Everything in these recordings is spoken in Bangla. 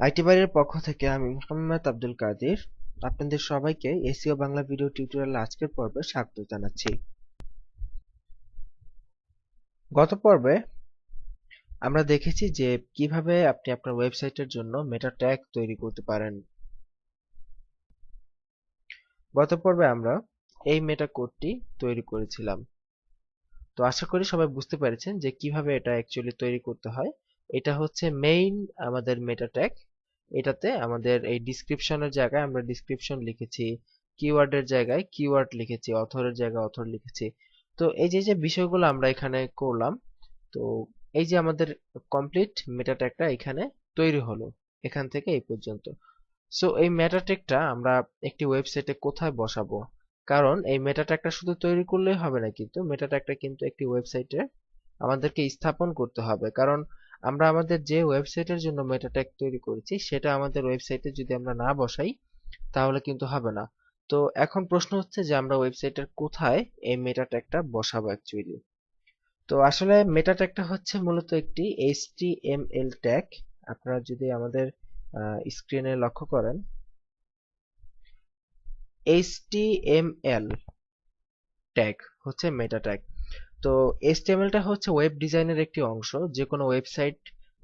আইটি বাড়ির পক্ষ থেকে আমি মোহাম্মদ আব্দুল কাদির আপনাদের সবাইকে এসইও বাংলা ভিডিও টিউটোরিয়াল আজকের পর্বে স্বাগত জানাচ্ছি। গত পর্বে আমরা দেখেছি যে কিভাবে আপনি আপনার ওয়েবসাইটের জন্য মেটা ট্যাগ তৈরি করতে পারেন। গত পর্বে আমরা এই মেটা কোডটি তৈরি করেছিলাম। তো আশা করি সবাই বুঝতে পেরেছেন যে কিভাবে এটা অ্যাকচুয়ালি তৈরি করতে হয়। এটা হচ্ছে মেইন আমাদের মেটা ট্যাগ। এটাতে আমাদের এই ডিসক্রিপশনের জায়গায় আমরা ডিসক্রিপশন লিখেছি, কিওয়ার্ডের জায়গায় কিওয়ার্ড লিখেছি, অথরের জায়গায় অথর লিখেছি। তো এই যে যে বিষয়গুলো আমরা এখানে করলাম, তো এই যে আমাদের কমপ্লিট মেটা ট্যাগটা এখানে তৈরি হলো এখান থেকে এই পর্যন্ত। সো এই মেটা ট্যাগটা আমরা একটি ওয়েবসাইটে কোথায় বসাবো? কারণ এই মেটা ট্যাগটা শুধু তৈরি করলেই হবে না, কিন্তু মেটা ট্যাগটা কিন্তু একটি ওয়েবসাইটে আমাদেরকে স্থাপন করতে হবে। কারণ আমরা আমাদের যে ওয়েবসাইটের জন্য মেটা ট্যাগ তৈরি করেছি সেটা আমাদের ওয়েবসাইটে যদি আমরা না বসাই তাহলে কিন্তু হবে না। তো এখন প্রশ্ন হচ্ছে যে আমরা ওয়েবসাইটের কোথায় এই মেটা ট্যাগটা বসাবো অ্যাকচুয়ালি। তো আসলে মেটা ট্যাগটা হচ্ছে মূলত একটি HTML ট্যাগ। আপনারা যদি আমাদের স্ক্রিনে লক্ষ্য করেন, HTML ট্যাগ হচ্ছে মেটা ট্যাগ। তো HTML টা হচ্ছে ওয়েব ডিজাইনের একটি অংশ। যে কোনো ওয়েবসাইট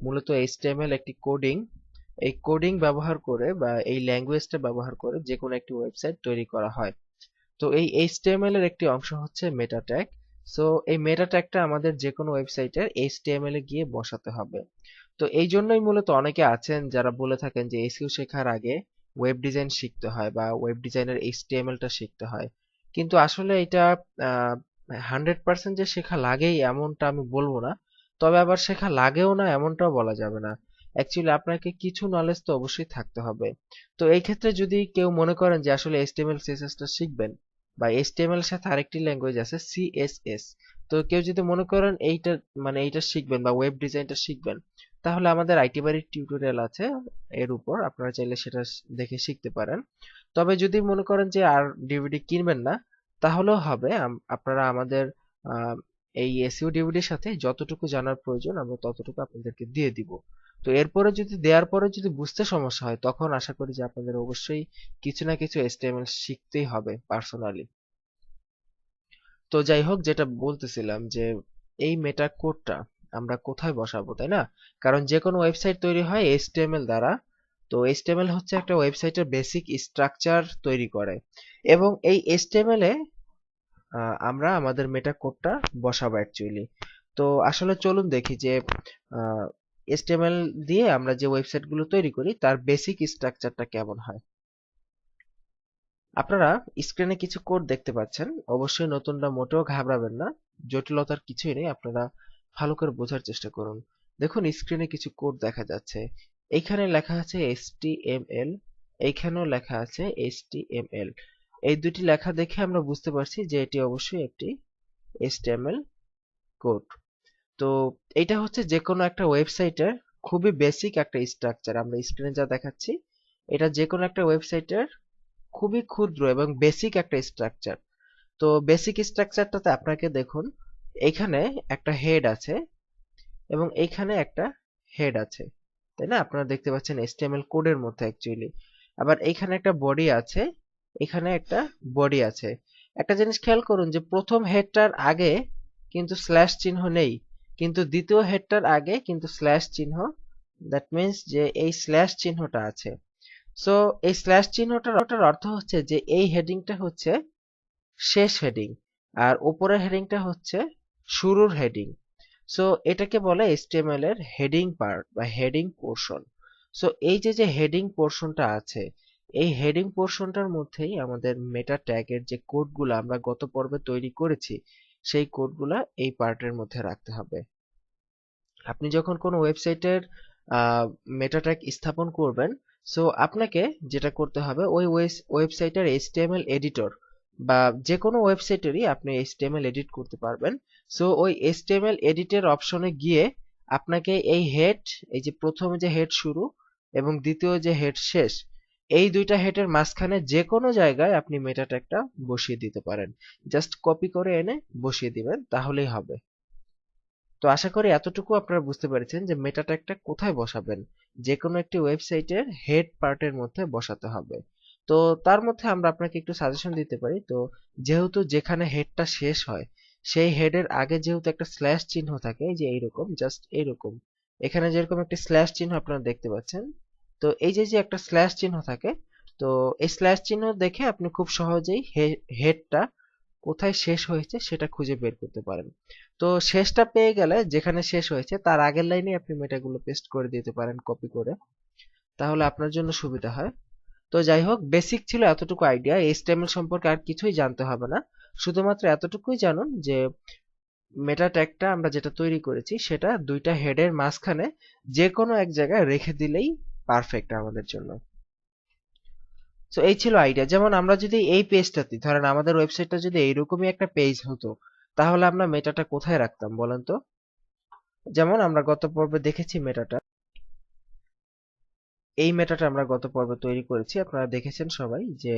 মূলত HTML একটি কোডিং, এই কোডিং ব্যবহার করে বা এই ল্যাঙ্গুয়েজটা ব্যবহার করে যে কোনো একটি ওয়েবসাইট তৈরি করা হয়। তো এই HTML এর একটি অংশ হচ্ছে মেটা ট্যাগ। সো এই মেটা ট্যাগটা আমাদের যে কোনো ওয়েবসাইটের HTML এ গিয়ে বসাতে হবে। তো এই জন্যই মূলত অনেকে আছেন যারা বলে থাকেন যে এসইও শেখার আগে ওয়েব ডিজাইন শিখতে হয় বা ওয়েব ডিজাইনের HTML টা শিখতে হয়। কিন্তু আসলে এটা 100% যে শেখা লাগেই এমনটা আমি বলবো না। তবে আবার শেখা লাগেও না এমনটাও বলা যাবে না। অ্যাকচুয়ালি আপনাকে কিছু নলেজ তো অবশ্যই থাকতে হবে। তো এই ক্ষেত্রে যদি কেউ মনে করেন যে আসলে HTML CSS টা শিখবেন, বা HTML এর সাথে আরেকটি ল্যাঙ্গুয়েজ আছে CSS, তো কেউ যদি মনে করেন এইটা মানে এইটা শিখবেন বা ওয়েব ডিজাইনটা শিখবেন, তাহলে আমাদের আইটি বাড়ির টিউটোরিয়াল আছে এর উপর, আপনারা চাইলে সেটা দেখে শিখতে পারেন। তবে যদি মনে করেন যে আর ডিভিডি কিনবেন না তাহলেও হবে, আপনারা আমাদের আহ, এই এসইও ডিভিডির সাথে যতটুকু জানার প্রয়োজন আমরা ততটুকু আপনাদেরকে দিয়ে দিব। তো এরপরে যদি দেওয়ার পরে যদি বুঝতে সমস্যা হয় তখন আশা করি যে আপনাদের অবশ্যই কিছু না কিছু HTML শিখতেই হবে পার্সোনালি। তো যাই হোক, যেটা বলতেছিলাম যে এই মেটা কোডটা আমরা কোথায় বসাবো, তাই না? কারণ যে কোনো ওয়েবসাইট তৈরি হয় HTML দ্বারা। তো HTML হচ্ছে একটা ওয়েবসাইটের বেসিক স্ট্রাকচার তৈরি করে, এবং এই HTML এ আমরা আমাদের মেটা কোডটা বসাবো অ্যাকচুয়ালি। তো আসলে চলুন দেখি যে HTML দিয়ে আমরা যে ওয়েবসাইটগুলো তৈরি করি তার বেসিক স্ট্রাকচারটা কেমন হয়। আপনারা স্ক্রিনে কিছু কোড দেখতে পাচ্ছেন। অবশ্যই নতুনরা মোটেও ঘাবড়াবেন না, জটিলতার কিছুই নেই, আপনারা ভালো করে বোঝার চেষ্টা করুন। দেখুন স্ক্রিনে কিছু কোড দেখা যাচ্ছে। এইখানে লেখা আছে HTML, এইখানেও লেখা আছে HTML। এই দুটি লেখা দেখে আমরা বুঝতে পারছি যে এটি অবশ্যই একটি HTML কোড। তো এটা হচ্ছে যে কোনো একটা ওয়েবসাইটের খুবই বেসিক একটা স্ট্রাকচার। আমরা স্ক্রিনে যা দেখাচ্ছি এটা যে কোনো একটা ওয়েবসাইটের খুবই ক্ষুদ্র এবং বেসিক একটা স্ট্রাকচার। তো বেসিক স্ট্রাকচারটাতে আপনাকে দেখুন, এইখানে একটা হেড আছে এবং এইখানে একটা হেড আছে, তাই না? আপনারা দেখতে পাচ্ছেন HTML কোডের মধ্যে অ্যাকচুয়ালি। আবার এইখানে একটা বডি আছে, এখানে একটা বডি আছে। একটা জিনিস খেয়াল করুন যে প্রথম হেডটার আগে কিন্তু স্ল্যাশ চিহ্ন নেই, কিন্তু দ্বিতীয় হেডটার আগে কিন্তু স্ল্যাশ চিহ্ন। দ্যাট মিন্স যে এই স্ল্যাশ চিহ্নটা আছে। সো এই স্ল্যাশ চিহ্নটার অর্থ হচ্ছে যে এই হেডিংটা হচ্ছে শেষ হেডিং, আর উপরের হেডিংটা হচ্ছে শুরুর হেডিং। সো এটাকে বলে HTML এর হেডিং পার্ট বা হেডিং পোর্শন। সো এই যে যে হেডিং পোর্শনটা আছে, এই হেডিং পোর্শনটার মধ্যেই আমাদের মেটা ট্যাগের যে কোডগুলো আমরা গত পর্বে তৈরি করেছি সেই কোডগুলা এই পার্টের মধ্যে রাখতে হবে। আপনি যখন কোনো ওয়েবসাইটের মেটা ট্যাগ স্থাপন করবেন, সো আপনাকে যেটা করতে হবে ওই ওয়েবসাইটের HTML এডিটর বা যে কোনো ওয়েবসাইটেরই আপনি HTML এডিট করতে পারবেন। সো ওই HTML এডিটের অপশনে গিয়ে আপনাকে এই হেড, এই যে প্রথমে যে হেড শুরু এবং দ্বিতীয় যে হেড শেষ, এই দুইটা হেডের মাঝখানে যে কোনো জায়গায় আপনি মেটা ট্যাগটা বসিয়ে দিতে পারেন। জাস্ট কপি করে এনে বসিয়ে দিবেন তাহলেই হবে। তো আশা করি এতটুকু আপনারা বুঝতে পেরেছেন যে মেটা ট্যাগটা কোথায় বসাবেন। যে কোনো একটি ওয়েবসাইটের হেড পার্টের মধ্যে বসাতে হবে। তো তার মধ্যে আমরা আপনাকে একটু সাজেশন দিতে পারি। তো যেহেতু যেখানে হেডটা শেষ হয় সেই হেডের আগে যেহেতু একটা স্ল্যাশ চিহ্ন থাকে, এই যে এইরকম, জাস্ট এইরকম, এখানে যেরকম একটা স্ল্যাশ চিহ্ন আপনারা দেখতে পাচ্ছেন, তো এই যে যে একটা স্ল্যাশ চিহ্ন থাকে, তো এই স্ল্যাশ চিহ্ন দেখে আপনি খুব সহজেই হেডটা কোথায় শেষ হয়েছে সেটা খুঁজে বের করতে পারেন। তো শেষটা পেয়ে গেলে যেখানে শেষ হয়েছে তার আগের লাইনে আপনি মেটাগুলো পেস্ট করে দিতে পারেন কপি করে, তাহলে আপনার জন্য সুবিধা হয়। তো যাই হোক, বেসিক ছিল এতটুকু আইডিয়া। এইচটিএমএল সম্পর্কে আর কিছুই জানতে হবে না, শুধুমাত্র এতটুকুই জানুন যে মেটা ট্যাগটা আমরা যেটা তৈরি করেছি সেটা দুইটা হেডের মাঝখানে যে কোনো এক জায়গায় রেখে দিলেই পারফেক্ট আমাদের জন্য। তো এই ছিল আইডিয়া। যেমন আমরা যদি এই পেজটাতে ধরেন আমাদের ওয়েবসাইটটা যদি এইরকমই একটা পেজ হতো, তাহলে আমরা মেটাটা কোথায় রাখতাম বলেন তো? যেমন আমরা গত পর্বে দেখেছি মেটাটা, এই মেটাটা আমরা গত পর্বে তৈরি করেছি, আপনারা দেখেছেন সবাই যে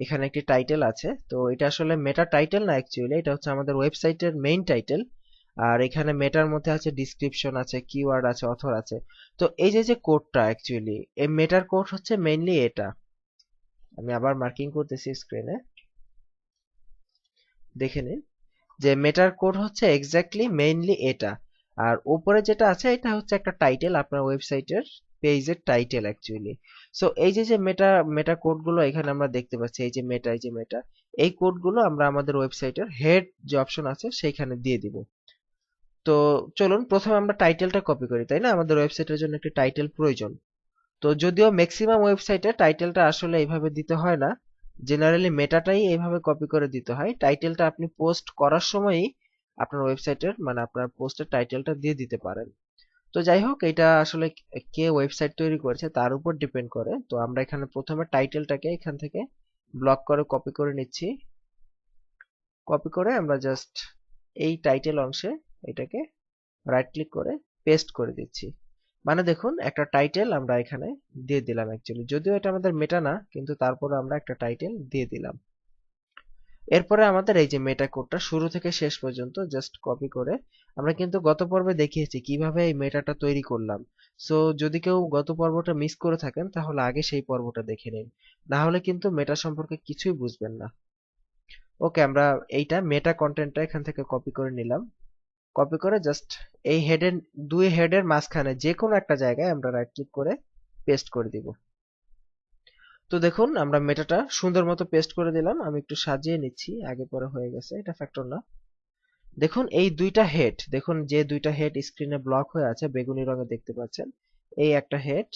এখানে একটি টাইটেল আছে। তো এটা আসলে মেটা টাইটেল না, অ্যাকচুয়ালি এটা হচ্ছে আমাদের ওয়েবসাইটের মেইন টাইটেল। আর এখানে মেটার মধ্যে আছে ডিসক্রিপশন, আছে কিওয়ার্ড, আছে অথর আছে। তো এই যে যে কোডটা, অ্যাকচুয়ালি এই মেটার কোড হচ্ছে মেইনলি এটা। আমি আবার মার্কিং করতেছি স্ক্রিনে, দেখে নিন যে মেটার কোড হচ্ছে এক্স্যাক্টলি মেইনলি এটা। আর উপরে যেটা আছে এটা হচ্ছে একটা টাইটেল, আপনার ওয়েবসাইটের পেজের টাইটেল অ্যাকচুয়ালি। সো এই যে যে মেটা মেটা কোডগুলো এখানে আমরা দেখতে পাচ্ছি, এই যে মেটা, এই যে মেটা, এই কোডগুলো আমরা আমাদের ওয়েবসাইটের হেড যে অপশন আছে সেইখানে দিয়ে দিব। তো চলুন প্রথমে আমরা টাইটেলটা কপি করি, তাই না? আমাদের ওয়েবসাইটের জন্য একটি টাইটেল প্রয়োজন। তো যদিও ম্যাক্সিমাম ওয়েবসাইটে টাইটেলটা আসলে এইভাবে দিতে হয় না, জেনারেলি মেটাটাই এইভাবে কপি করে দিতে হয়। টাইটেলটা আপনি পোস্ট করার সময়ই আপনার ওয়েবসাইটের মানে আপনার পোস্টের টাইটেলটা দিয়ে দিতে পারেন। তো যাই হোক, এটা আসলে কে ওয়েবসাইট তৈরি করেছে তার উপর ডিপেন্ড করে। তো আমরা এখানে প্রথমে টাইটেলটাকে এখান থেকে ব্লক করে কপি করে নিচ্ছি। কপি করে আমরা জাস্ট এই টাইটেল অংশে এটাকে রাইট ক্লিক করে পেস্ট করে দিচ্ছি। মানে দেখুন একটা টাইটেল আমরা এখানে দিয়ে দিলাম অ্যাকচুয়ালি, যদিও এটা আমাদের মেটা না, কিন্তু তারপরে আমরা একটা টাইটেল দিয়ে দিলাম। এরপরে আমাদের এই যে মেটা কোডটা শুরু থেকে শেষ পর্যন্ত জাস্ট কপি করে, আমরা কিন্তু গত পর্বে দেখিয়েছি কিভাবে এই মেটাটা তৈরি করলাম। সো যদি কেউ গত পর্বটা মিস করে থাকেন তাহলে আগে সেই পর্বটা দেখে নিন, না হলে কিন্তু মেটা সম্পর্কে কিছুই বুঝবেন না। ওকে, আমরা এইটা মেটা কন্টেন্টটা এখান থেকে কপি করে নিলাম। কপি করে জাস্ট এই হেডের দুই হেডের মাঝখানে যে কোনো একটা জায়গায় আমরা রাইট ক্লিক করে পেস্ট করে দিব। তো দেখুন আমরা মেটাটা সুন্দর মতো পেস্ট করে দিলাম। আমি একটু সাজিয়ে নিচ্ছি, আগে পরে হয়ে গেছে, এটা ফ্যাক্টর না। দেখুন এই দুইটা হেড, দেখুন যে দুইটা হেড স্ক্রিনে ব্লক হয়ে আছে বেগুনি রঙে দেখতে পাচ্ছেন, এই একটা হেড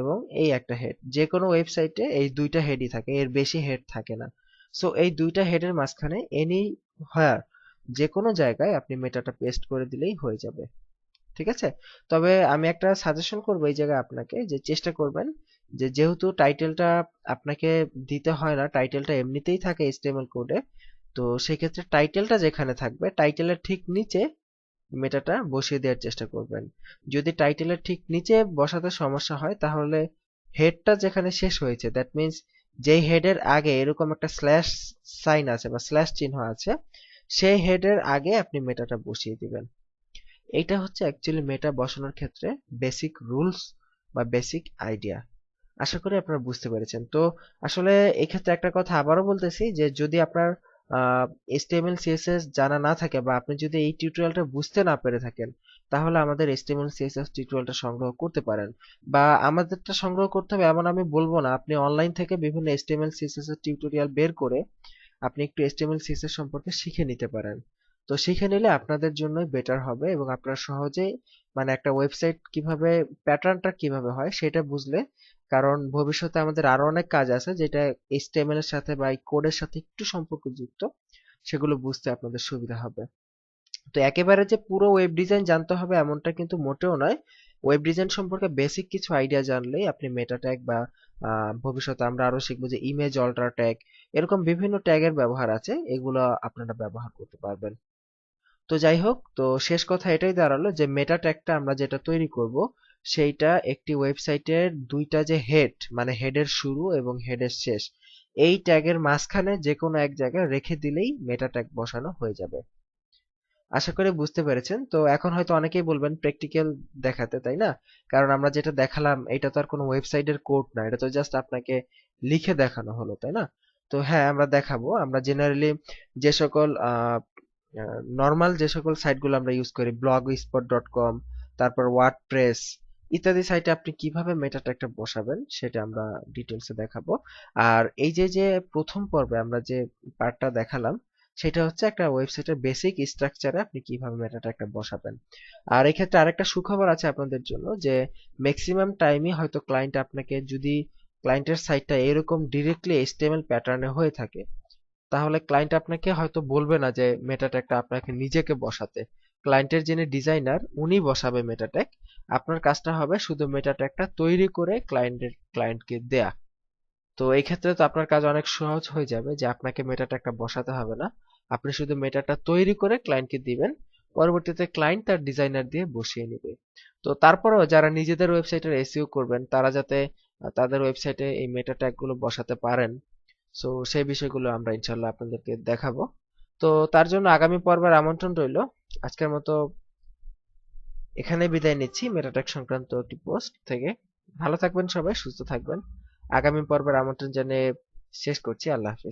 এবং এই একটা হেড। যে কোনো ওয়েবসাইটে এই দুইটা হেডই থাকে, এর বেশি হেড থাকে না। সো এই দুইটা হেডের মাঝখানে এনি হোয়ার যে কোনো জায়গায় আপনি মেটাটা পেস্ট করে দিলেই হয়ে যাবে। ঠিক আছে? তবে আমি একটা সাজেশন করবো এই জায়গায় আপনাকে, যে চেষ্টা করবেন যে যেহেতু টাইটেলটা আপনাকে দিতে হয় না, টাইটেলটা এমনিতেই থাকে এইচটিএমএল কোডে, তো সেক্ষেত্রে টাইটেলটা যেখানে থাকবে টাইটেলের ঠিক নিচে মেটাটা বসিয়ে দেওয়ার চেষ্টা করবেন। যদি টাইটেলের ঠিক নিচে বসাতে সমস্যা হয় তাহলে হেডটা যেখানে শেষ হয়েছে, দ্যাট মিন্স যেই হেডের আগে এরকম একটা স্ল্যাশ সাইন আছে বা স্ল্যাশ চিহ্ন আছে, সেই হেডের আগে আপনি মেটাটা বসিয়ে দিবেন। এইটা হচ্ছে অ্যাকচুয়ালি মেটা বসানোর ক্ষেত্রে বেসিক রুলস বা বেসিক আইডিয়া। আশা করি আপনারা বুঝতে পেরেছেন। তো আসলে এই ক্ষেত্রে একটা কথা আবারও বলতেছি যে যদি আপনার HTML CSS জানা না থাকে বা আপনি যদি এই টিউটোরিয়ালটা বুঝতে না পেরে থাকেন, তাহলে আমাদের HTML CSS টিউটোরিয়ালটা সংগ্রহ করতে পারেন। বা আমাদেরটা সংগ্রহ করতে হবে এমন আমি বলবো না, আপনি অনলাইন থেকে বিভিন্ন HTML CSS এর টিউটোরিয়াল বের করে আপনি একটু HTML CSS সম্পর্কে শিখে নিতে পারেন। তো শিখে নিলে আপনাদের জন্যই বেটার হবে এবং আপনারা সহজেই মানে একটা ওয়েবসাইট কিভাবে প্যাটার্নটা কিভাবে হয় সেটা বুঝলে, কারণ ভবিষ্যতে আমাদের আরো অনেক কাজ আছে যেটা HTML এর সাথে বা এই কোডের সাথে একটু সম্পর্কযুক্ত, সেগুলো বুঝতে আপনাদের সুবিধা হবে। তো একেবারে যে পুরো ওয়েব ডিজাইন জানতে হবে এমনটা কিন্তু মোটেও নয়। ওয়েব ডিজাইন সম্পর্কে বেসিক কিছু আইডিয়া জানলেই আপনি মেটা ট্যাগ বা ভবিষ্যতে আমরা আরো শিখবো যে ইমেজ অল্টার ট্যাগ, এরকম বিভিন্ন ট্যাগের ব্যবহার আছে, এগুলো আপনারা ব্যবহার করতে পারবেন। তো যাই হোক, তো শেষ কথা এটাই দাঁড়ালো যে মেটা ট্যাগটা আমরা যেটা তৈরি করব সেইটা একটি ওয়েবসাইটের দুইটা যে হেড মানে হেডের শুরু এবং হেডের শেষ, এই ট্যাগের মাঝখানে যে কোনো এক জায়গায় রেখে দিলেই মেটা ট্যাগ বসানো হয়ে যাবে। আশা করি বুঝতে পেরেছেন। তো এখন হয়তো অনেকেই বলবেন প্র্যাকটিক্যাল দেখাতে, তাই না? কারণ আমরা যেটা দেখালাম এটা তো আর কোনো ওয়েবসাইটের কোড না, এটা তো জাস্ট আপনাকে লিখে দেখানো হলো, তাই না? তো হ্যাঁ, আমরা দেখাবো। আমরা জেনারেলি যে সকল নর্মাল যে সকল সাইটগুলো আমরা ইউজ করি, blogspot.com, তারপর ওয়ার্ডপ্রেস ইত্যাদি সাইটে আপনি কিভাবে মেটা ট্যাগটা বসাবেন সেটা আমরা ডিটেলসে দেখাবো। আর এই যে যে প্রথম পর্বে আমরা যে পার্টটা দেখালাম সেটা হচ্ছে একটা ওয়েবসাইটের বেসিক স্ট্রাকচারে আপনি কিভাবে মেটা ট্যাগটা বসাবেন। আর এক্ষেত্রে আরেকটা সুখবর আছে আপনাদের জন্য, যে ম্যাক্সিমাম টাইমই হয়তো ক্লায়েন্ট আপনাকে, যদি ক্লায়েন্টের সাইটটা এরকম ডিরেক্টলি এইচটিএমএল প্যাটার্নে হয়ে থাকে, তাহলে ক্লায়েন্ট আপনাকে হয়তো বলবে না যে মেটা ট্যাগটা আপনাকে নিজেকে বসাতে। ক্লায়েন্টের যিনি ডিজাইনার উনি বসাবে মেটা ট্যাগ। আপনার কাজটা হবে শুধু মেটা ট্যাগটা তৈরি করে ক্লায়েন্টকে দেয়া। তো এই ক্ষেত্রে তো আপনার কাজ অনেক সহজ হয়ে যাবে, যে আপনাকে মেটা ট্যাগটা বসাতে হবে না। আপনি শুধু মেটাটা তৈরি করে ক্লায়েন্টকে দিবেন, পরবর্তীতে ক্লায়েন্ট তার ডিজাইনার দিয়ে বসিয়ে নেবে। তো তারপরেও যারা নিজেদের ওয়েবসাইটের এসইও করবেন তারা যাতে তাদের ওয়েবসাইটে এই মেটা ট্যাগ গুলো বসাতে পারেন, সো সেই বিষয়গুলো আমরা ইনশাল্লাহ আপনাদেরকে দেখাবো। তো তার জন্য আগামী পর্বের আমন্ত্রণ রইল। আজকের মতো এখানে বিদায় নিচ্ছি মেটাটেক সংক্রান্ত একটি পোস্ট থেকে। ভালো থাকবেন সবাই, সুস্থ থাকবেন। আগামী পর্বের আমন্ত্রণ জানিয়ে শেষ করছি। আল্লাহ হাফেজ।